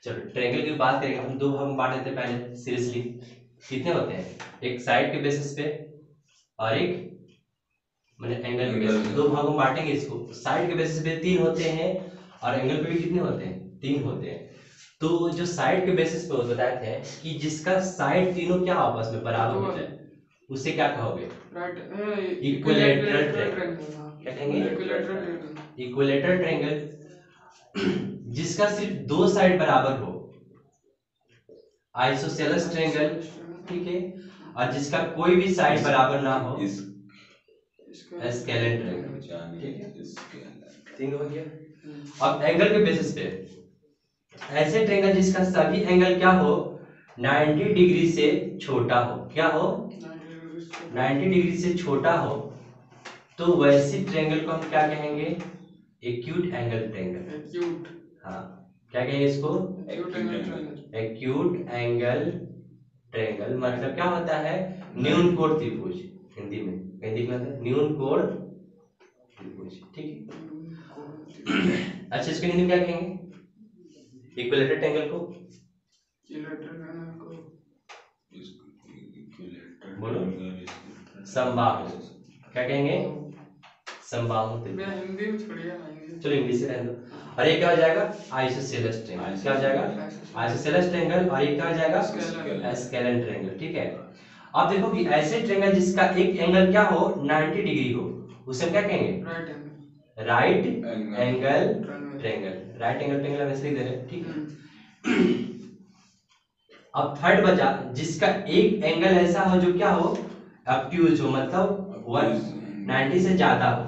चलो ट्रायंगल की बात करेंगे हम, दो भाग में बांट देते हैं पहले सीरियसली। कितने होते हैं? एक साइड के बेसिस पे और एक मैंने एंगल के बेसिस पे, दो भागों में बांटेंगे इसको। साइड के बेसिस पे 3 होते हैं और एंगल पे भी कितने होते हैं? 3 होते हैं। तो जो साइड के बेसिस पे बताए थे कि जिसका साइड तीनों क्या आपस में बराबर हो जाए उसे क्या कहोगे? Equilateral triangle. क्या कहेंगे? Equilateral triangle. जिसका सिर्फ दो साइड बराबर हो, आइसोसेलेस ट्रायंगल, ठीक है। और जिसका कोई भी साइड बराबर ना हो, स्केलेन ट्रायंगल, ठीक है। ठीक हो गया। अब एंगल के बेसिस पे ऐसे ट्रायंगल जिसका सभी एंगल क्या हो, 90 डिग्री से छोटा हो। क्या हो? 90 डिग्री से छोटा हो, तो वैसे ट्रायंगल को हम क्या कहेंगे? Acute angle triangle. एक्यूट, हाँ, क्या कहेंगे इसको? Acute angle triangle. मतलब क्या होता है? न्यून कोण त्रिभुज हिंदी में, कहीं दिखना था न्यून कोण त्रिभुज, ठीक है। अच्छा, इसको हिंदी में क्या कहेंगे? इक्विलैटरल ट्रायंगल को बोलो, समबाहु। क्या कहेंगे? समबाहु त्रिभुज। हिंदी में छोड़िए ना, चलो इंग्लिश से रहने दो। और ये क्या हो जाएगा? Isosceles triangle. क्या हो जाएगा? Isosceles triangle. और ये क्या हो जाएगा? स्केलेन ट्रायंगल, ठीक है। अब देखो कि ऐसे ट्रायंगल जिसका एक एंगल क्या हो, 90 डिग्री हो, उसे हम क्या कहेंगे? Right angle triangle. Right angle triangle वैसे लिख दे रहे हैं, ठीक है। अब थर्ड बचा जिसका एक एंगल ऐसा हो जो क्या हो, ऑब्ट्यूज हो, मतलब 190 से ज्यादा हो,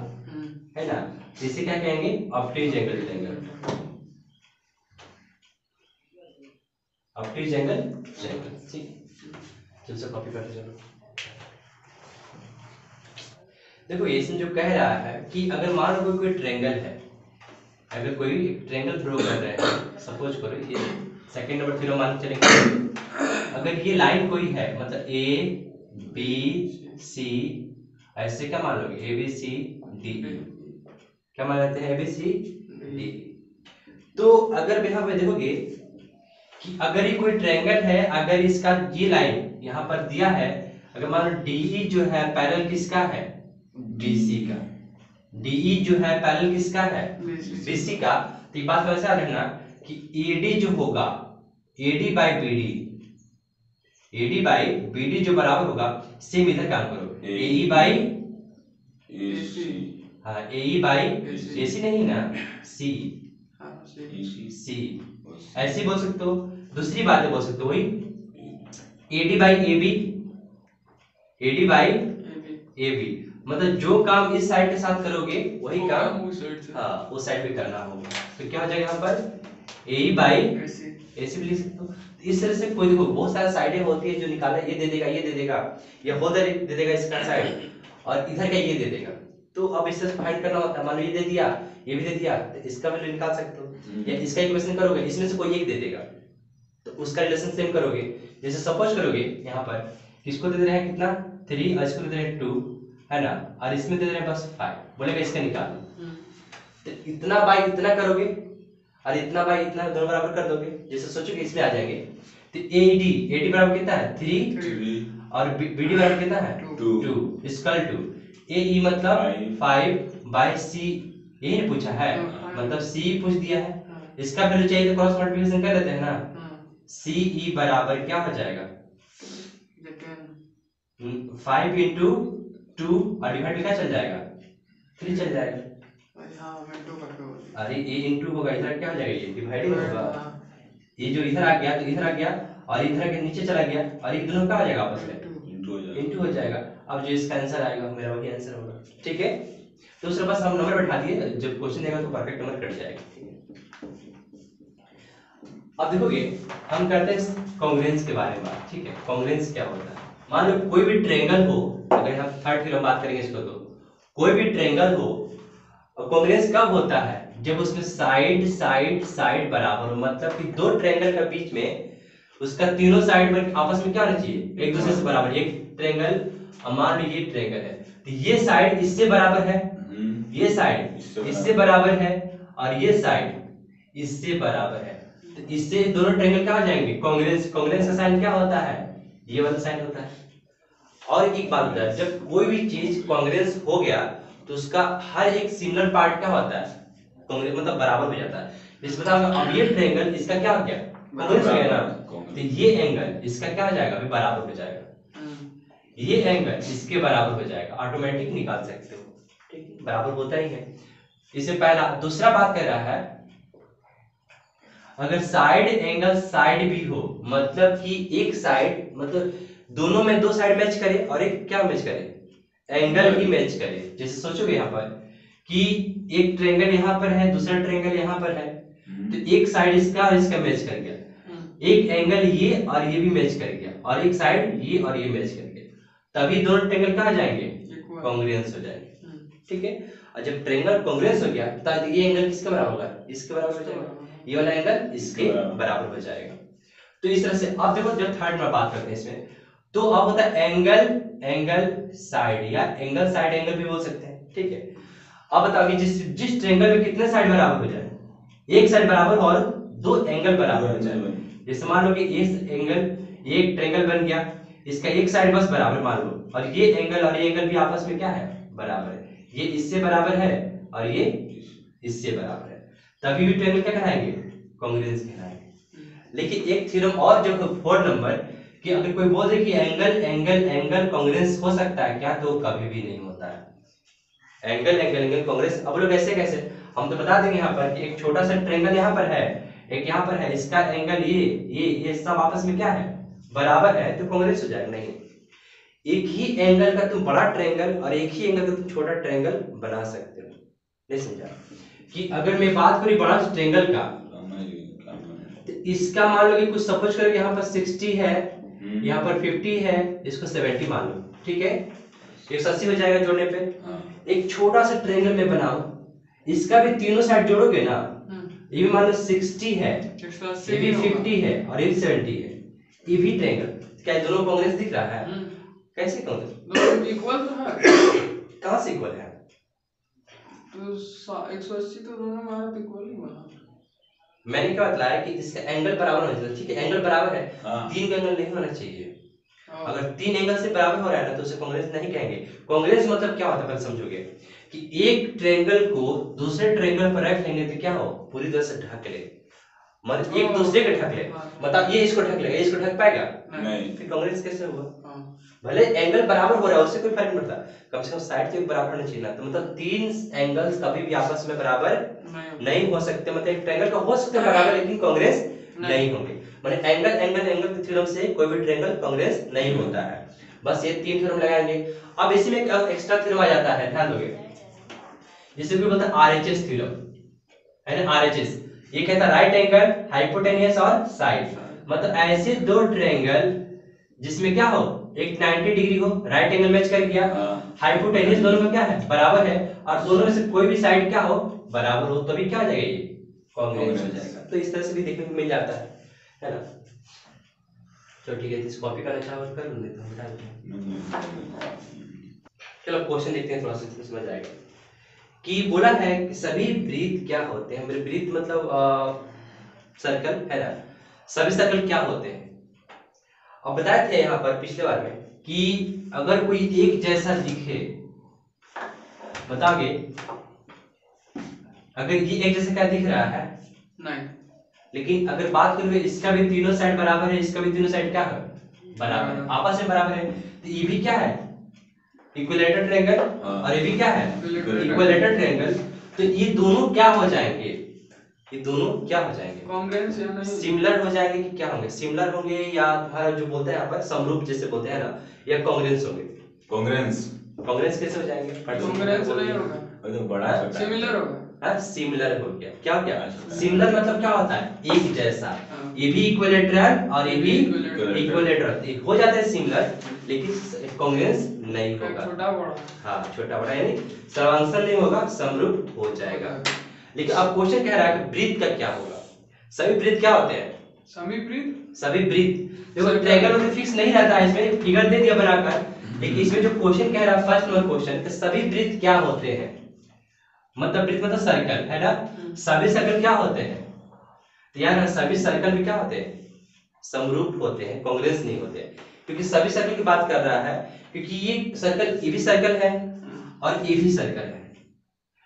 है ना, इसे क्या कहेंगे? Obtuse angle triangle. Obtuse angle triangle, ठीक। चलो से कॉपी करते चलो। देखो ये इसमें जो कह रहा है कि अगर मान लो कोई ट्रायंगल है, अगर कोई ट्रायंगल ड्रॉ कर रहे हैं, सपोज करो ये सेकंड नंबर थ्योरम मान के चलेंगे। अगर ये लाइन कोई है, मतलब ए बी सी, ऐसे क्या मान लोगे? ए बी सी डी, क्या मान लेते हैं? A B C D. तो अगर यहाँ पे देखोगे कि अगर ये कोई ट्रायंगल है, अगर इसका ये लाइन यहाँ पर दिया है, अगर मान लो डी जो है पैरेलल किसका है? बीसी का। डी जो है पैरेलल किसका है? बीसी का। तो ये बात वैसा रखना कि एडी जो होगा, AD by BD, AD by BD जो बराबर होगा, सेम इधर काम करो, एई बाई एसी। हाँ, एई बाई एसी नहीं ना, सी, सी ऐसे बोल सकते हो। दूसरी बात बोल सकते हो वही AD by AB, AD by AB, मतलब जो काम इस साइड के साथ करोगे वही काम उस साइड से, हाँ, उस साइड भी करना होगा। तो क्या हो जाएगा यहाँ पर? ए बाई ऐसे भी लिख सकते हो। इस तरह से कोई देखो बहुत सारी साइडें होती है जो निकाला, ये दे देगा, ये दे देगा, या उधर दे देगा इसका साइड, और इधर का ये दे देगा। तो अब इससे फाइंड करना होता है, मान लो ये दे दिया, ये भी दे दिया, तो इसका वैल्यू निकाल सकते हो, या इसका इक्वेशन करोगे, इसमें से कोई एक दे देगा तो उसका रिलेशन सेम करोगे। जैसे सपोज करोगे यहाँ पर किसको दे रहे हैं कितना 3 और इसको दे रहे हैं 2, है ना, और इसमें दे रहे हैं बस 5, बोलेगा इसका निकालो। तो इतना बाई इतना करोगे और इतना बाई इतना, दोनों बराबर कर दोगे। जैसे सोचोगे इसमें आ जाएंगे, तो एडी, एडी बराबर कितना है? 3 और बीडी बराबर कितना है? 2 इक्वल टू ए मतलब 5 बाई सी, यही पूछा है, मतलब सी पूछ दिया है। इसका वैल्यू चाहिए तो क्रॉस मल्टीप्लिकेशन कर लेते हैं ना, सी ई बराबर क्या हो जाएगा? 5 इंटू 2 और डिवाइड में क्या चल जाएगा? 3 चल जाएगा। अरे ए इंटू होगा, इधर क्या हो जाएगा? ये डिवाइड होगा, ये जो इधर आ गया तो इधर आ गया, और इधर के नीचे चला गया, और ये दोनों क्या हो जाएगा आपस में? इंटू हो जाएगा। अब जो इसका आंसर आएगा मेरा वही आंसर होगा, ठीक है। तो उसके पास हम नंबर बैठा दिए, जब क्वेश्चन देगा तो परफेक्ट नंबर कट जाएगा। अब देखोगे हम करते हैं कॉन्ग्रुएंस के बारे में बात, ठीक है। कॉन्ग्रुएंस क्या होता है? मान लो कोई भी ट्रायंगल हो, अगर हम थर्ड फिर हम बात करेंगे इसको, तो कोई भी ट्रायंगल हो, कॉन्ग्रुएंस कब होता है? जब उसमें साइड साइड साइड बराबर हो, मतलब कि दो ट्रायंगल के बीच में उसका तीनों साइड में आपस में क्या होना चाहिए? एक दूसरे से बराबर। एक ट्रायंगल, मान लो ये ट्रायंगल है, तो ये साइड इससे बराबर है, ये साइड इससे बराबर है, और ये साइड इससे बराबर है, तो इससे दोनों ट्रायंगल क्या हो जाएंगे, कांग्रुएंस। कांग्रुएंस का साइन क्या होता है, ये वाला साइन होता है। और एक बात बता, जब कोई भी चीज कांग्रुएंस हो गया तो उसका हर एक सिमिलर पार्ट क्या होता है, कांग्रुएंस मतलब बराबर हो जाता है। इस बताओ अब ये ट्रायंगल इसका क्या हो गया, कांग्रुएंस हो गया ना, तो ये एंगल इसका क्या हो जाएगा, अभी बराबर हो जाएगा। ये एंगल इसके बराबर हो जाएगा, ऑटोमेटिक निकाल सकते हो, ठीक है, बराबर होता ही है। इसे पहला। दूसरा बात कह रहा है, अगर साइड एंगल साइड भी हो, मतलब कि एक साइड मतलब दोनों में दो साइड मैच करे और एक क्या मैच करे, एंगल ही मैच करे। जैसे सोचोगे यहाँ पर कि एक ट्रायंगल यहाँ पर है, दूसरा ट्रायंगल यहाँ पर है, तो एक साइड इसका और इसका मैच कर गया, एक एंगल ये और ये भी मैच कर गया, और एक साइड ये और ये मैच कर गया, तभी दोनों ट्रायंगल कहाँ जाएंगे, कांग्रुएंस हो जाएंगे, ठीक है। और जब ट्रायंगल कांग्रुएंस हो गया तो ये एंगल किसके बराबर होगा, इसके बराबर हो जाएगा, ये वाला एंगल इसके बराबर हो जाएगा। तो इस तरह से अब देखो, जब थर्ड में बात करते हैं इसमें, तो अब होता है एंगल साइड, या एंगल साइड एंगल भी बोल सकते हैं, ठीक है। अब बताओ कि जिस ट्रायंगल में कितने साइड बराबर हो जाए, एक साइड बराबर और दो एंगल बराबर हो जाए। जैसे मान लो कि इस एंगल, ये एक ट्रायंगल बन गया, इसका एक साइड बस बराबर मान लो, और ये एंगल और ये एंगल भी आपस में क्या है, बराबर है, ये इससे बराबर है और ये इससे बराबर है, तभी भी ट्रायंगल क्या कहलाएंगे, कांग्रुएंस कहलाएंगे। लेकिन एक थ्योरम और जो 4 नंबर, कि अगर कोई बोल दे कि एंगल कांग्रुएंस हो सकता है क्या, तो कभी भी नहीं होता है। एंगल कांग्रुएंस, अब लोग ऐसे कैसे, हम तो बता देंगे यहाँ पर कि एक छोटा सा ट्रायंगल यहाँ पर है, एक यहाँ पर है, इसका एंगल ये सब आपस में क्या है, बराबर है, तो कांग्रुएंस हो जाएगा। नहीं, एक ही एंगल का तुम बड़ा ट्रायंगल और एक ही एंगल का तुम छोटा ट्रायंगल बना सकते हो। नहीं समझा, कि अगर मैं बात करूं बड़ा ट्रायंगल का, तो इसका मान लो कि कुछ सपोज करो यहाँ पर 60 है, यहाँ पर 50 है, इसको 70 मान लो, ठीक है, 180 हो जाएगा जोड़ने पे। एक छोटा सा ट्रायंगल में बनाओ, इसका भी तीनों साइड जोड़ोगे ना, ये भी मान लो 60 है, ये भी 50 है और ये भी 70 है, ये भी ट्रायंगल, क्या दोनों कांग्रुएंस दिख रहा है, कैसे कांग्रुएंस, दोनों इक्वल तो है, कहां से इक्वल है, तो 180 तो दोनों में इक्वल ही बना। मैंने क्या बताया कि इसका एंगल बराबर होना चाहिए, ठीक है, एंगल बराबर है, तीन का एंगल नहीं होना चाहिए। अगर तीन एंगल से बराबर हो रहा है ना, तो उसे कांग्रुएंस नहीं कहेंगे। कांग्रुएंस मतलब क्या होता है, पहले समझोगे कि एक ट्रायंगल को दूसरे ट्रायंगल पर रख लेंगे तो क्या हो, पूरी तरह से ढक ले, मतलब एक दूसरे को ढक ले, मतलब ये इसको ढक लेगा, इसको ढक पाएगा नहीं, फिर कांग्रुएंस कैसे हुआ। भले एंगल बराबर हो रहा है, उससे कोई फर्क नहीं पड़ता, कम से कम साइड से बराबर होना चाहिए ना, तो मतलब तीन एंगल्स कभी भी आपस में बराबर नहीं हो सकते, मतलब एक ट्रायंगल का हो सकते हैं बराबर, लेकिन कांग्रुएंस नहीं होंगे। माने एंगल के थ्योरम से कोई भी ट्रायंगल कांग्रुएंस नहीं होता है। बस ये 3 थ्योरम लगाएंगे। अब इसी में एक एक्स्ट्रा थ्योरम आ जाता है, ध्यान दोगे, जिसे भी बोलते हैं आरएचएस थ्योरम, है ना, आरएचएस। ये कहता है राइट एंगल, हाइपोटेन्यूस और साइड, मतलब ऐसे दो ट्रायंगल जिसमें क्या हो, एक 90 डिग्री हो, राइट एंगल मैच कर गया, हाइपोटेन्यूस दोनों में क्या है, बराबर है, और दोनों में से कोई भी साइड क्या हो, बराबर हो, तभी क्या हो जाएगा, ये कांग्रुएंस हो जाएगा। तो इस तरह से भी देखने को मिल जाता है ना। तो ठीक है, इस कॉपी का अच्छा वर्क कर लेते हैं, बता दें। चलो क्वेश्चन देखते हैं, थोड़ा सा समझ आएगा। कि बोला है कि सभी वृत्त क्या होते हैं, वृत्त मतलब सर्कल है ना, सभी सर्कल क्या होते हैं। अब बताए थे यहाँ पर पिछले बार में कि अगर कोई एक जैसा दिखे, बताओगे अगर ये एक जैसा क्या दिख रहा है, नहीं, लेकिन अगर बात करोगे इसका भी तीनों साइड बराबर है, इसका भी तीनों साइड क्या है, बराबर है, आपस में बराबर है, तो ये भी क्या है, इक्विलेटरल ट्रायंगल, और ये भी क्या है, इक्विलेटरल ट्रायंगल। तो ये दोनों क्या हो जाएंगे, ये दोनों क्या हो जाएंगे, कांग्रुएंस या नहीं, सिमिलर हो जाएंगे कि क्या होंगे, सिमिलर होंगे या जो बोलते हैं यहाँ पर समरूप जैसे बोलते हैं ना, या कांग्रुएंस होंगे, कांग्रुएंस कैसे हो जाएंगे, कांग्रुएंस नहीं होगा, तो बड़ा सिमिलर होगा, हाँ सिमिलर हो गया, क्या हो गया, सिमिलर मतलब क्या होता है, एक जैसा, ये भी इक्विलेटरल और ये भी इक्विलेटरल हो जाते हैं सिमिलर, लेकिन कांग्रुएंस नहीं होगा, छोटा बड़ा, हाँ छोटा बड़ा, यानी समांतर नहीं होगा, समरूप हो जाएगा। लेकिन अब क्वेश्चन कह रहा है कि वृत्त का क्या होगा, सभी वृत्त क्या होते हैं, सभी वृत्त देखो ट्रायंगल में फिक्स नहीं रहता है, इसमें फिगर दे दिया बनाकर, लेकिन इसमें जो क्वेश्चन कह रहा है फर्स्ट नंबर क्वेश्चन कि सभी वृत्त क्या होते हैं, मतलब वृत्त मतलब सर्कल है ना, सभी सर्कल क्या होते हैं, तो यार सभी सर्कल भी क्या होते हैं, समरूप होते हैं, कांग्रेस नहीं होते, क्योंकि सभी सर्कल की बात कर रहा है, क्योंकि ये सर्कल ये भी सर्कल है और ये भी सर्कल है,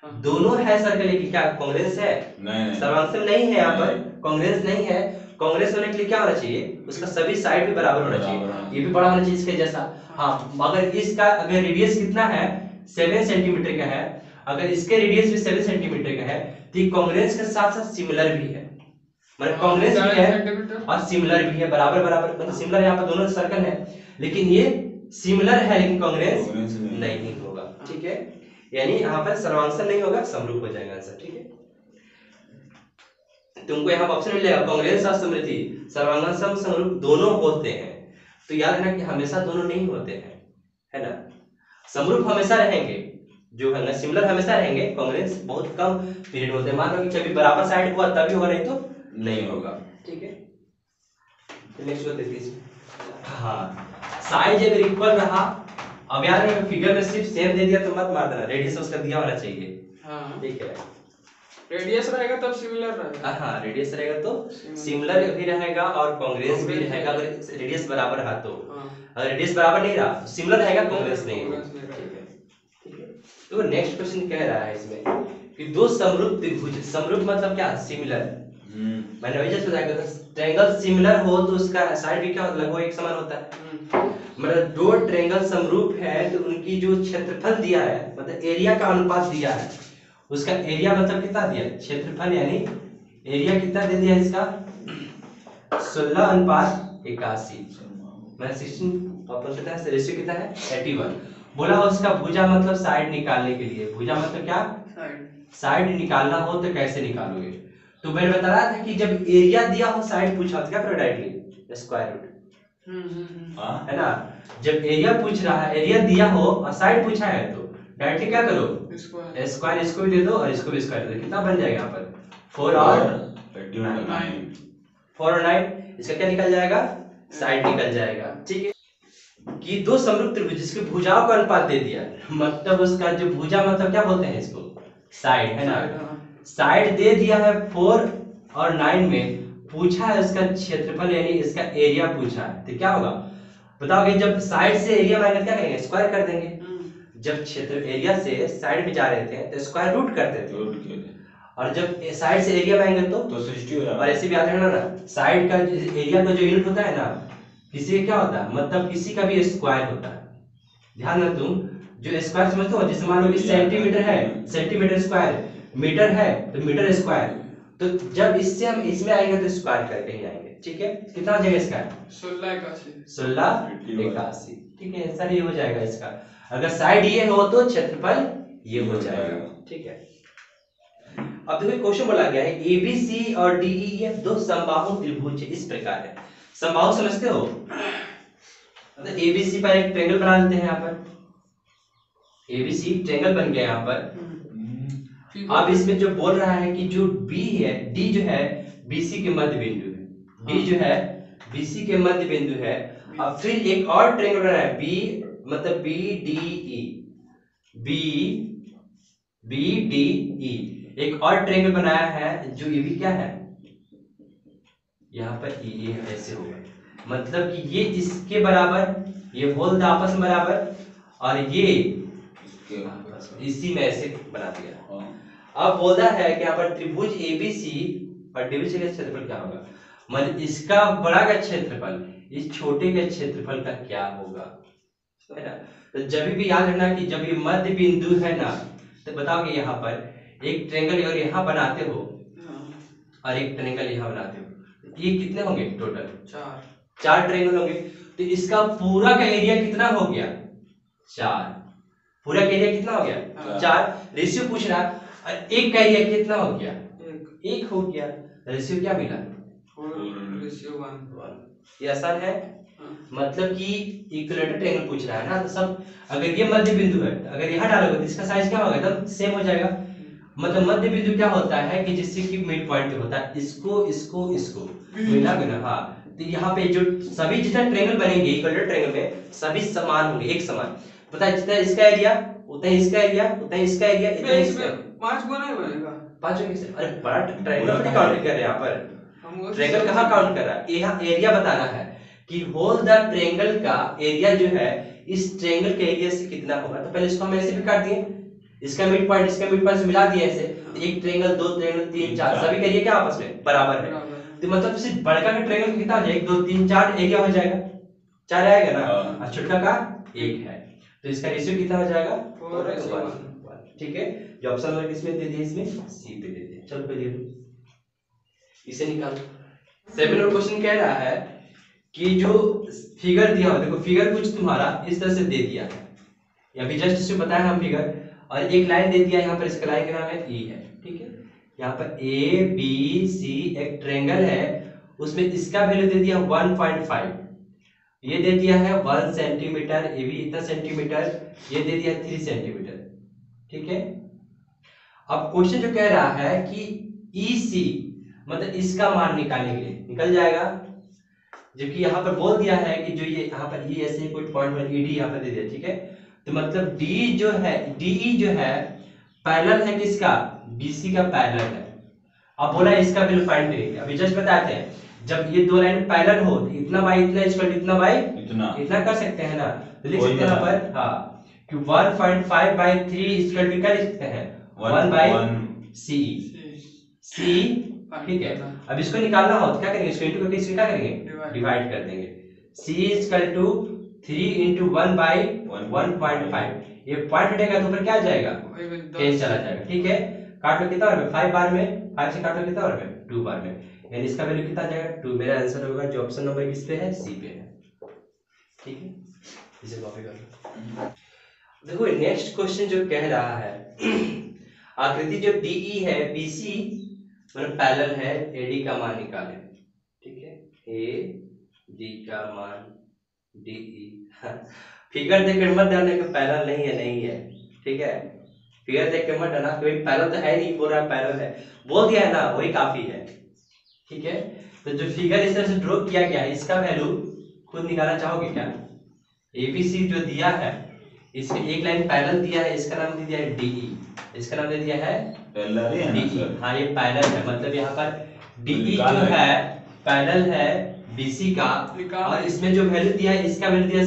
दोनों है सर्कल, की क्या कांग्रेस है? नहीं सर्वांशम नहीं है, यहाँ पर कांग्रेस नहीं है। कांग्रेस होने के लिए क्या होना चाहिए, उसका सभी साइड भी बराबर होना चाहिए, ये भी बड़ा होना चाहिए इसके जैसा। हाँ, अगर इसका अगर रेडियस कितना है 7 सेंटीमीटर का है, अगर इसके रेडियस भी 7 सेंटीमीटर का है, तो ये कांग्रेस के साथ साथ सिमिलर भी है, मतलब कांग्रेस भी है और सिमिलर भी है, बराबर बराबर, मतलब सिमिलर यहाँ पर दोनों सर्कल है, लेकिन ये सिमिलर है लेकिन कांग्रेस नहीं होगा, ठीक है। यानी यहाँ पर सर्वांशम नहीं होगा, समरूप हो जाएगा आंसर, ठीक है। तुमको यहाँ ऑप्शन मिलेगा कांग्रेस और समृद्धि, सर्वांगसम समरूप दोनों होते हैं, तो याद रखना कि हमेशा दोनों नहीं होते हैं, है ना। समरूप हमेशा रहेंगे, जो है ना सिमिलर हमेशा रहेंगे, कांग्रेस बहुत कम पीरियड होते हैं, मान लो कि कभी बराबर साइड हुआ तभी होगा, नहीं तो नहीं होगा, ठीक है। नेक्स्ट बताइए। हाँ, साइज अगर इक्वल रहा, अब यार मैं फिगर में सिर्फ सेम दे दिया तो मत मार देना, रेडियस उसका दिया होना चाहिए, हाँ ठीक है। रेडियस रहेगा तब सिमिलर रहेगा, हाँ रेडियस रहेगा तो सिमिलर भी रहेगा और कांग्रेस भी रहेगा, अगर रेडियस बराबर रहा तो। अगर रेडियस बराबर नहीं रहा तो सिमिलर रहेगा, कांग्रेस नहीं होगा, ठीक है। तो नेक्स्ट क्वेश्चन कह रहा है इसमें कि दो समरूप त्रिभुज, समरूप मतलब क्या, सिमिलर, मैंने वही जैसे बताया था, ट्रायंगल सिमिलर हो तो उसका साइड भी क्या होता है, लगभग एक समान होता है, मतलब दो ट्रायंगल समरूप है तो उनकी जो क्षेत्रफल दिया है, मतलब एरिया का अनुपात दिया है, उसका एरिया मतलब कितना दिया, क्षेत्रफल यानी एरिया कितना दे दिया इसका 16:81, मैं 16 अपन पता है रेशियो कितना है 81। बोला उसका भुजा मतलब साइड निकालने के लिए, भुजा मतलब क्या, साइड निकालना हो तो कैसे निकालोगे, तो मैंने बता रहा था कि जब एरिया दिया हो साइड पूछा तो क्या करो, डायरेक्टली स्क्वायर रूट, है ना। जब एरिया पूछ रहा है, एरिया दिया हो और साइड पूछा है तो डायरेक्टली क्या करो, स्क्वायर, इसको भी दे दो और इसको भी स्क्वायर दे दो, कितना बन जाएगा यहाँ पर 4 और 9, 4 और 9, इसका क्या निकल जाएगा, साइड निकल जाएगा, ठीक है। कि दो समरूप त्रिभुज जिसके भुजाओं का अनुपात दे दिया, मतलब उसका जो भुजा मतलब क्या बोलते हैं इसको, साइड, है ना। साइड दे दिया है 4 और 9 में, पूछा है उसका क्षेत्रफल यानी इसका एरिया पूछा है, तो क्या होगा बताओगे, जब साइड से एरिया माइनस क्या करेंगे, स्क्वायर कर देंगे, जब क्षेत्र एरिया से साइड में जा रहे थे तो स्क्वायर रूट करते थे, और जब साइड से एरिया आएंगे तो 60 हो जाएगा। और ऐसे भी याद रखना ना, साइड का एरिया का जो यूनिट होता है ना, किसी का क्या होता है, मतलब किसी का भी स्क्वायर होता है, ध्यान रख तुम, जो स्क्वायर समझते हो, जैसे मान लो कि सेंटीमीटर है, सेंटीमीटर स्क्वायर, मीटर है तो मीटर स्क्वायर, तो जब इससे हम इसमें आएंगे तो स्क्वायर करके ही आएंगे, ठीक है। कितना हो जाएगा इसका 1681, ठीक है, आंसर ये हो जाएगा इसका, अगर साइड ये हो तो क्षेत्रफल ये हो जाएगा, ठीक है। अब देखो क्वेश्चन बोला गया है एबीसी और डीईएफ दो समबाहु त्रिभुज इस प्रकार है, समबाहु समझते हो, मतलब एबीसी पर एक ट्रायंगल बना लेते हैं, यहाँ पर एबीसी ट्रायंगल बन गया यहाँ पर। अब इसमें जो बोल रहा है कि जो बी है, डी जो है बीसी के मध्य बिंदु है, डी जो है बीसी के मध्य बिंदु है। अब फिर एक और ट्रायंगल बना है बी, मतलब B D E, B B D E, एक और ट्रायंगल बनाया है जो ये भी क्या है, यहाँ पर ये ऐसे होगा, मतलब कि ये इसके बराबर, ये होल आपस में बराबर, और ये इसी में ऐसे बना दिया। अब बोलता है कि यहाँ पर त्रिभुज एबीसी और डीबीसी का क्षेत्रफल क्या होगा, मतलब इसका बड़ा का क्षेत्रफल इस छोटे के क्षेत्रफल का क्या होगा, है ना। तो जब भी याद रखना कि जब ये मध्य बिंदु है ना, तो बताओगे यहाँ पर एक ट्रायंगल और यहाँ बनाते हो और एक ट्रायंगल यहाँ बनाते हो, ये कितने होंगे टोटल, 4 ट्रायंगल होंगे, तो इसका पूरा का एरिया कितना हो गया 4, पूरा का एरिया कितना हो गया 4, रेशियो पूछ रहा है, और एक का एरिया कितना हो गया 1 हो गया, रेशियो क्या मिला 1, ये आसान है। मतलब कि इक्विलेटरल ट्रायंगल पूछ रहा है ना, तो सब अगर ये मध्य बिंदु है तो अगर यहाँ डालोगे तो इसका साइज क्या होगा, एकदम सेम हो जाएगा। मतलब मध्य बिंदु क्या होता है कि जिससे कि मिड पॉइंट होता है, इसको इसको इसको मिला के ना, हाँ, तो यहाँ पे जो सभी जितना ट्रायंगल बनेंगे इक्विलेटरल ट्रायंगल में सभी समान होंगे, एक समान, पता है जितना इसका एरिया उतना इसका एरिया उतना इसका एरिया, इतना इसका 5 गुना ही बनेगा, 5 अरे बड़ा ट्रायंगल काउंट कर रहे हैं यहाँ पर, ट्रायंगल कहाँ काउंट कर रहा है, यहाँ एरिया बताना है कि होल द ट्रायंगल का एरिया जो है इस ट्रायंगल के एरिया से कितना होगा। तो पहले इसको हम ऐसे भी काट दिए, इसका मिड पॉइंट इसका मिड पॉइंट से मिला दिए ऐसे, तो एक ट्रायंगल, दो ट्रायंगल, तीन, चार, सभी का एरिया क्या आपस में बराबर है। तो मतलब सिर्फ बड़का का ट्रायंगल कितना हो जाएगा, 1 2 3 4 एरिया हो जाएगा, 4 आएगा ना, और छोटा का 1 है, तो इसका रेशियो कितना हो जाएगा 4:1। ठीक है, जो ऑप्शन नंबर किसमें दे दिए, इसमें सी पे दे दिए। चलो करिए, इसे निकालो। 7 नंबर क्वेश्चन कह रहा है कि जो फिगर दिया हो, देखो फिगर कुछ तुम्हारा इस तरह से दे दिया है, अभी जस्ट इसे बताया हम फिगर, और एक लाइन दे दिया यहाँ पर, इसका लाइन का नाम है ई है। ठीक है, यहाँ पर ए बी सी एक ट्रायंगल है, उसमें इसका वैल्यू दे दिया 1.5, ये दे दिया है 1 सेंटीमीटर, ये भी इतना सेंटीमीटर, ये दे दिया 3 सेंटीमीटर। ठीक है, अब क्वेश्चन जो कह रहा है कि EC मतलब इसका मान निकालने के लिए निकल जाएगा, जबकि यहाँ पर बोल दिया है कि जो ये यहाँ पर ई ऐसे कोई पॉइंट पर ED यहाँ पर दे दिया। ठीक है, तो मतलब D जो है, DE जो है पैरेलल है किसका, BC का पैरेलल है। अब बोला इसका वैल्यू फाइंड करेंगे, अभी जस्ट बताते हैं, जब ये दो लाइन पैरेलल हो तो इतना बाई इतना इक्वल इतना बाई इतना कर सकते हैं ना, तो लिख सकते हैं यहाँ पर हाँ कि 1.5 by 3 इक्वल टू क्या लिख सकते हैं 1 by CE C। ठीक है, अब इसको निकालना हो तो क्या करेंगे, इसको इनटू करके इसको क्या करेंगे डिवाइड कर देंगे। C equal to 3 into 1 by 1.5, ये पॉइंट हटेगा तो ऊपर क्या आ जाएगा 10 चला जाएगा। ठीक है, काट लो कितना बार में 5 बार में, 5 से काट लो कितना बार में 2 बार में, यानी इसका वैल्यू कितना आ जाएगा 2। मेरा आंसर होगा जो ऑप्शन नंबर किस पे है, सी पे है। ठीक है, इसे कॉपी कर लो। देखो नेक्स्ट क्वेश्चन जो कह रहा है आकृति जो DE है BC मतलब पैरेलल है, AD का मान निकाले। ठीक है, AD का मान DE फिगर देखकर मत डालने का पैरेलल नहीं है, नहीं है। ठीक है, फिगर देख के मत डालना, कोई पैरेलल तो है नहीं, पूरा पैरेलल है, बोल दिया है ना वही काफी है। ठीक है, तो जो फिगर इस तरह से ड्रॉ किया गया है इसका वैल्यू खुद निकालना चाहोगे क्या। ABC जो दिया है इसमें एक लाइन पैरेलल दिया है, इसका नाम दे दिया है DE, इसका नाम दे दिया है DE। हाँ ये पैरेलल है, मतलब यहाँ पर DE जो है पैरेलल है BC का, और इसमें जो वैल्यू दिया है इसका वैल्यू दिया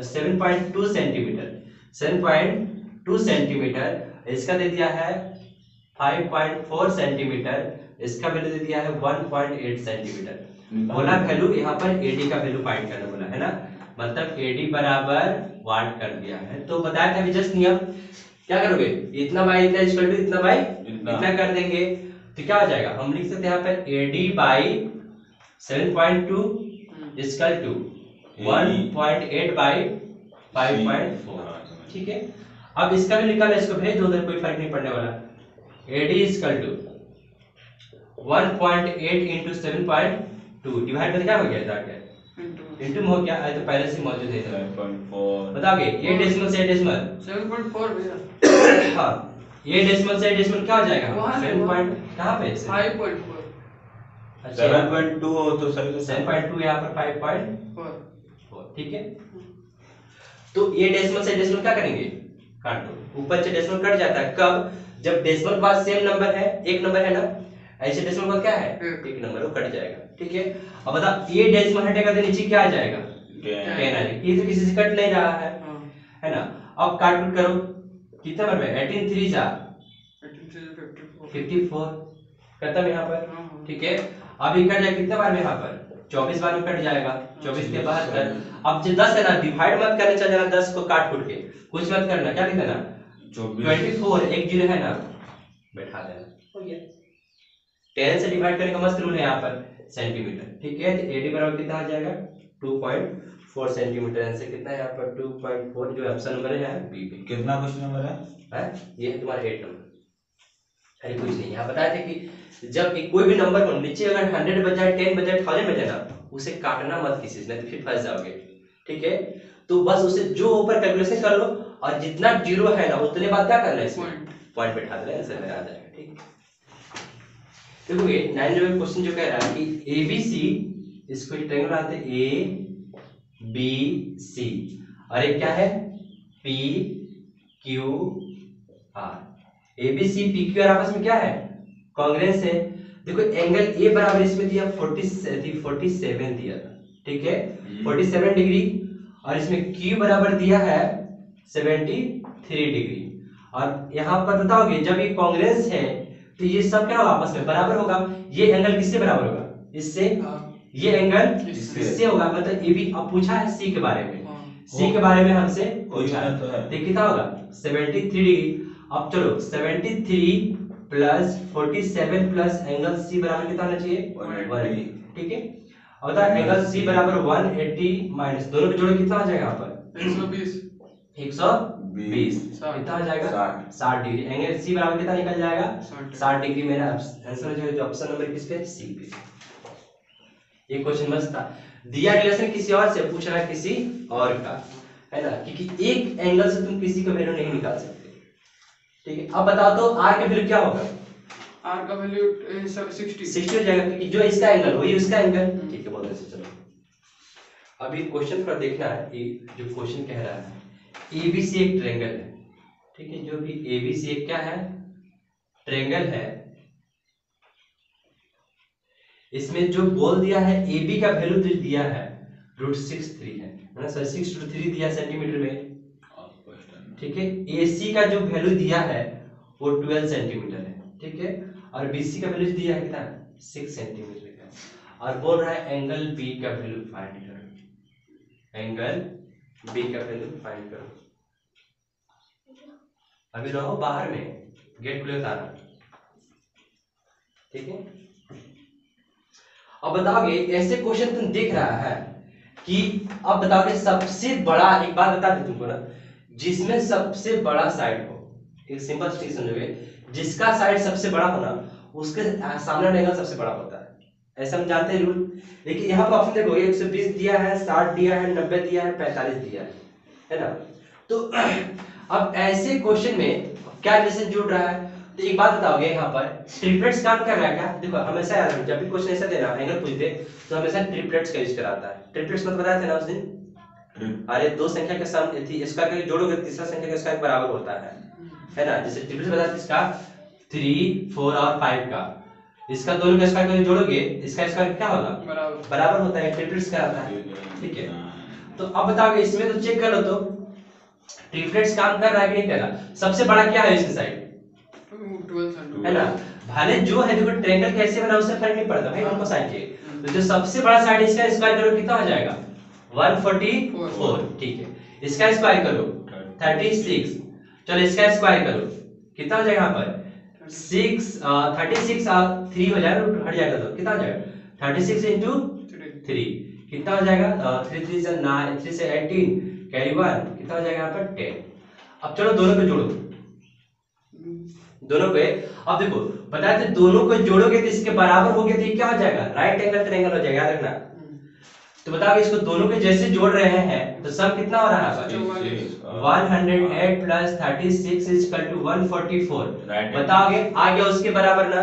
7.2 सेंटीमीटर, 7.2 सेंटीमीटर, इसका दे दिया है 5.4 सेंटीमीटर, इसका वैल्यू दे दिया है 1.8 सेंटीमीटर। बोला वैल्यू यहाँ पर AD का वैल्यू फाइंड करना बोला है ना, मतलब AD बराबर वाट कर दिया है। तो बताया था अभी जस्ट नियम, क्या करोगे इतना बाई इतना इक्वल टू इतना बाई इतना कर देंगे, तो क्या हो जाएगा, हम लिख सकते हैं यहाँ पर AD by 7.2 equal to 1.8 by 5.4। ठीक है, अब इसका भी निकाला, इसको भेज दो उधर, कोई फर्क नहीं पड़ने वाला। AD equal to 1.8 into 7.2 divide कर क्या हो गया, जाके इंटू में हो गया, तो पहले से मौजूद है 7.4। बताओगे ये डेसिमल से डेसिमल 7.4 भैया। हाँ ये डेसिमल से डेसिमल क्या हो जाएगा 7 पॉइंट कहाँ पे 5.4। 7.2 हो तो सही, 7.2 यहाँ पर 5.4। ठीक है, तो ये डेसिमल से डेसिमल क्या करेंगे काट दो, ऊपर से डेसिमल कट जाता है कब, जब डेसिमल के बाद सेम नंबर है, एक नंबर है ना, ऐसे डेसिमल का क्या है एक नंबर, वो कट जाएगा। ठीक है, अब बता ये डेसिमल हटेगा तो नीचे क्या आ जाएगा 10 आ जाएगा, ये तो किसी से कट नहीं रहा है ना। अब काट करो कितना बार में 18 3 जा 54 खत्म यहाँ पर। ठीक है, अब ये कट जाएगा कितना बार में यहाँ पर 24 बार में कट जाएगा, 24 के 72। अब जो 10 है ना डिवाइड मत करने, चल जाना 10 को काट कुट के कुछ मत करना, क्या लिख देना 24, एक जीरो है ना बैठा देना, हो गया। 10 से डिवाइड करने का मस्त रूल है यहाँ पर सेंटीमीटर। ठीक है, तो AD बराबर कितना आ जाएगा 2.4 सेंटीमीटर, आंसर कितना है यहाँ पर 2.4, जो ऑप्शन नंबर है बी पे। कितना क्वेश्चन नंबर है ये है तुम्हारा 8 नंबर। अरे कुछ नहीं, यहाँ बताया था कि जब कोई भी नंबर हो नीचे अगर 100 बजाए 10 बजाए 1000 बजाए ना, उसे काटना मत किसी से, नहीं तो फिर फंस जाओगे। ठीक है, तो बस उसे जो ऊपर कैलकुलेशन कर लो, और जितना जीरो है ना उतने बाद क्या करना है इसमें पॉइंट बैठा देना, आंसर मेरा आ जाएगा। ठीक, देखो ये 9 नंबर क्वेश्चन जो कह रहा है कि ABC इसको ट्रायंगल आते ABC और एक क्या है PQR। ABC PQR आपस में क्या है कांग्रेस है, देखो एंगल ए बराबर इसमें दिया 47 दिया था, ठीक है 47 डिग्री, और इसमें क्यू बराबर दिया है 73 डिग्री। और यहाँ पर बताओगे जब ये कांग्रेंस है तो ये सब क्या होगा, आपस में बराबर होगा। ये एंगल किससे बराबर होगा, इससे, ये एंगल इससे होगा, मतलब ये भी अब पूछा है सी के बारे में, सी के बारे में हमसे पूछा है, तो कितना होगा 73 डिग्री। अब चलो 73 प्लस 47 प्लस एंगल सी बराबर कितना होना चाहिए 180, ठीक है। और बता एंगल सी बराबर 180 माइनस दोनों के जोड़े कितना आ जाएगा यहाँ पर 120 कितना आ जाएगा 60 डिग्री। एंगल सी बराबर कितना निकल जाएगा 60 डिग्री। मेरा आंसर जो ऑप्शन नंबर किस पे, सी पे। ये क्वेश्चन मस्त था, दिया रिलेशन किसी और से, पूछ रहा है किसी और का, है ना, क्योंकि एक एंगल से तुम किसी का वैल्यू नहीं निकाल सकते, ठीक है। अब बताओ तो आर का वैल्यू क्या होगा, आर का वैल्यू 60 हो जाएगा, क्योंकि जो इसका एंगल वही उसका एंगल, ठीक है। बोलने से चलो अभी क्वेश्चन थोड़ा देखना है कि जो क्वेश्चन कह रहा है एबीसी एक ट्रायंगल है, ठीक है। जो भी एबीसी एक क्या है, ट्रायंगल है। इसमें जो बोल दिया है AB का वैल्यू जो दिया है √63 है ना सर, 6√3 दिया सेंटीमीटर में, ठीक है। AC का जो वैल्यू दिया है वो 12 सेंटीमीटर है, ठीक है। और BC का वैल्यू दिया है कितना 6 सेंटीमीटर का। और बोल रहा है एंगल B का वैल्यू फाइंड करो, एंगल B का वैल्यू फाइंड करो। अभी रहो बाहर में, गेट खुले उतारना, ठीक है। अब बताओगे ऐसे क्वेश्चन तुम देख रहा है कि अब बताओगे सबसे बड़ा, एक बात बता दे तुमको ना, जिसमें सबसे बड़ा साइड हो, एक सिंपल चीज समझोगे, जिसका साइड सबसे बड़ा हो ना उसके सामने एंगल सबसे बड़ा होता है, ऐसा हम जानते हैं रूल। लेकिन यहाँ पर ऑप्शन देखो 120 दिया है, 60 दिया है, 90 दिया है, 45 दिया है ना। तो अब ऐसे क्वेश्चन में क्या रिलेशन जुड़ रहा है, तो एक बात बताओगे यहाँ पर ट्रिपलेट्स काम कर रहा है क्या। देखो हमेशा याद रखो जब भी क्वेश्चन ऐसा देना एंगल पूछते तो हमेशा ट्रिपलेट्स का यूज कराता है। ट्रिपलेट्स मतलब बताया था ना उस दिन, अरे दो संख्या के सम थी, इसका का जोड़ोगे तीसरा संख्या का इसका बराबर होता है ना। जैसे ट्रिपलेट्स बताया इसका 3, 4 और 5 का, इसका दोनों का स्क्वायर जोड़ोगे इसका स्क्वायर क्या होगा बराबर होता है, ट्रिपलेट्स कराता है, ठीक है। तो अब बताओगे इसमें तो चेक कर लो तो ट्रिपलेट्स काम कर रहा है कि नहीं कर रहा। सबसे बड़ा क्या है इसकी साइड, 12 है ना। भले जो है देखो ट्रायंगल कैसे बना उससे फर्क नहीं पड़ता भाई, हमको साइड चाहिए। तो जो सबसे बड़ा साइड इसका स्क्वायर करो कितना हो जाएगा 144, ठीक है। इसका स्क्वायर करो 36, चलो इसका स्क्वायर करो कितना हो जाएगा यहाँ पर 36 और 3 हो जाएगा, हट जाएगा तो कितना हो जाएगा 36 into 3 कितना हो जाएगा 3 3 से 9, 3 से 18 कैरी 1 कितना हो जाएगा यहाँ पर 10। अब चलो दोनों को जोड़ो, दोनों को अब देखो बताया था दोनों को जोड़ोगे तो इसके बराबर हो गया तो क्या हो जाएगा राइट एंगल ट्रायंगल हो जाएगा, याद रखना। तो बताओ इसको दोनों को जैसे जोड़ रहे हैं तो सब कितना हो रहा है 108 प्लस 36 इज इक्वल टू 144, बताओगे आ गया उसके बराबर ना।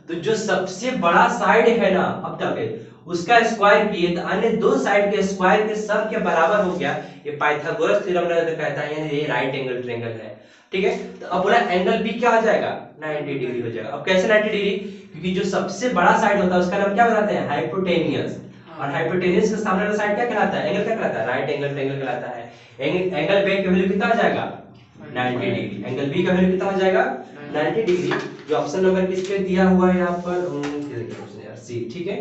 तो जो सबसे बड़ा साइड है ना अब तक उसका स्क्वायर किए तो अन्य दो साइड के स्क्वायर के सम के बराबर हो गया। ये पाइथागोरस थ्योरम कहता है ये राइट एंगल ट्रायंगल है, ठीक है। तो अब बोला एंगल बी क्या हो जाएगा 90 डिग्री हो जाएगा। अब कैसे 90 डिग्री, क्योंकि जो सबसे बड़ा साइड होता है उसका नाम क्या बताते हैं हाइपोटेनियस, और हाइपोटेनियस का सामने वाला साइड क्या कहलाता है एंगल क्या कहलाता है राइट एंगल ट्रायंगल कहलाता है। एंगल बी का वैल्यू कितना आ जाएगा 90 डिग्री, एंगल बी का वैल्यू कितना हो जाएगा 90 डिग्री। जो ऑप्शन नंबर किस पे दिया हुआ है यहाँ पर यार सी, ठीक है।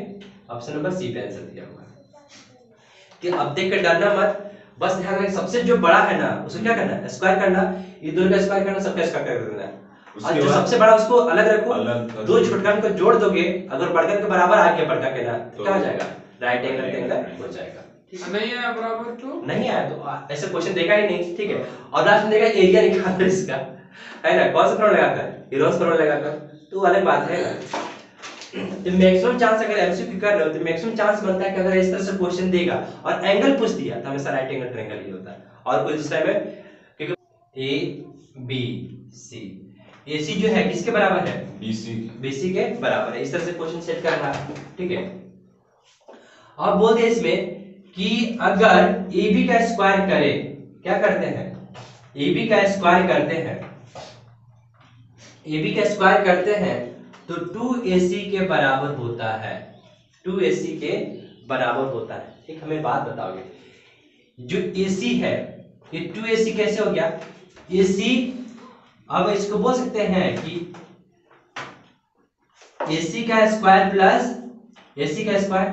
ऑप्शन नंबर सी पे आंसर दिया हुआ है कि अब देख कर डरना मत, बस ध्यान रखना सबसे जो बड़ा है ना उसको क्या करना है स्क्वायर करना, ये दोनों का स्क्वायर करना, सबका स्क्वायर कर देना है। और जो सबसे बड़ा उसको अलग रखो, दो छोटका को जोड़ दोगे अगर बड़का के बराबर आ गया बड़का के ना तो क्या हो जाएगा राइट एंगल ट्रायंगल हो जाएगा। नहीं आया बराबर तो नहीं आया तो ऐसे क्वेश्चन देखा ही नहीं, ठीक है। और लास्ट में देखा एरिया निकालना इसका, है ना, कौन सा फॉर्मूला लगाकर हीरोस फॉर्मूला लगाकर, तो अलग बात है ना। तो मैक्सिमम चांस अगर एमसीक्यू कर रहे हो तो मैक्सिमम चांस बनता है कि अगर इस तरह से क्वेश्चन देगा और एंगल पूछ दिया तो हमेशा राइट एंगल ट्रायंगल ही होता है और कोई दूसरा में, क्योंकि ए बी सी AC जो है किसके बराबर है BC के बराबर है। इस तरह से क्वेश्चन सेट करना, ठीक है। अब बोल दिया इसमें कि अगर AB का स्क्वायर करे, क्या करते हैं AB का स्क्वायर करते हैं, AB का स्क्वायर करते हैं तो 2AC के बराबर होता है, 2AC के बराबर होता है। एक हमें बात बताओगे, जो AC है ये 2AC कैसे हो गया? AC अब इसको बोल सकते हैं कि AC का स्क्वायर प्लस AC का स्क्वायर,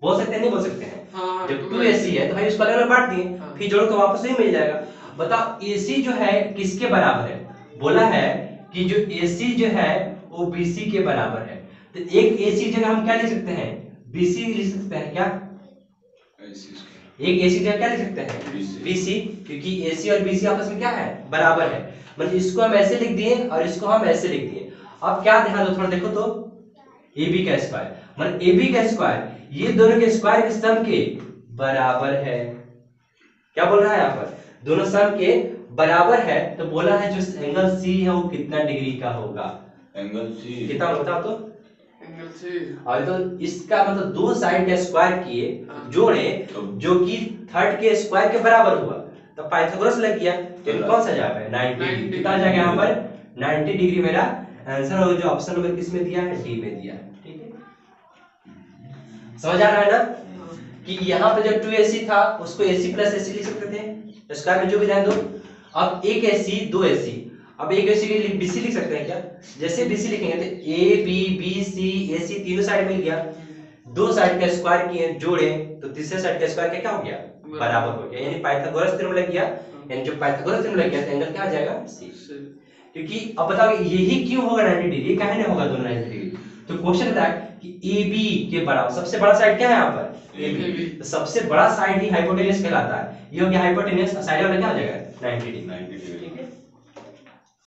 बोल सकते हैं नहीं बोल सकते हैं? हाँ, जब 2AC है तो भाई उसको अलग अलग बांट दिए, हाँ। फिर जोड़ो तो वापस वही मिल जाएगा। बताओ AC जो है किसके बराबर है? बोला है कि जो AC जो है वो BC के बराबर है, तो एक AC जगह हम क्या लिख सकते हैं? BC लिख सकते हैं क्या? एक AC जगह क्या लिख सकते हैं? BC, क्योंकि AC और BC आपस में क्या है? बराबर है। मतलब इसको हम ऐसे लिख दिए और इसको हम ऐसे लिख दिए। अब क्या ध्यान दो, थोड़ा देखो तो, AB का स्क्वायर मतलब AB का स्क्वायर ये दोनों के स्क्वायर के सम के बराबर है। क्या बोल रहा है यहाँ पर? दोनों सम के बराबर है, तो बोला है जो एंगल C है वो कितना डिग्री का होगा? एंगल सी कितना होगा बताओ तो? एंगल से और तो इसका मतलब दो साइड का स्क्वायर किए जोड़े जो कि थर्ड के स्क्वायर के बराबर हुआ, तो पाइथागोरस लग गया। तो कौन सा जवाब है? 90 डिग्री। कितना आ जाएगा यहाँ पर? 90 डिग्री मेरा आंसर होगा, जो ऑप्शन नंबर किस में दिया है? डी में दिया है। ठीक है, समझ आ रहा है ना कि यहाँ पे जब 2AC था उसको AC प्लस AC लिख सकते थे, स्क्वायर में जो भी रहने दो। अब एक AC दो AC, अब एक AC के लिए BC लिख सकते हैं क्या? जैसे BC लिखेंगे तो AB BC AC तीनों साइड मिल गया, दो साइड का स्क्वायर किए जोड़े तो तीसरे साइड का स्क्वायर क्या हो गया? बराबर हो गया, यानी पाइथागोरस थ्योरम लग गया। यानी जो पाइथागोरस थ्योरम लग गया तो एंगल क्या आ जाएगा? C। क्योंकि अब बताओ यही क्यों होगा 90 डिग्री, काहे नहीं होगा दोनों 90 डिग्री? तो क्वेश्चन था कि AB के बराबर सबसे बड़ा साइड क्या है यहाँ पर? AB। तो सबसे बड़ा साइड ही हाइपोटेन्यूज कहलाता है, ये हो गया हाइपोटेन्यूज, साइड वाला क्या हो जाएगा? 90 डिग्री। ठीक है।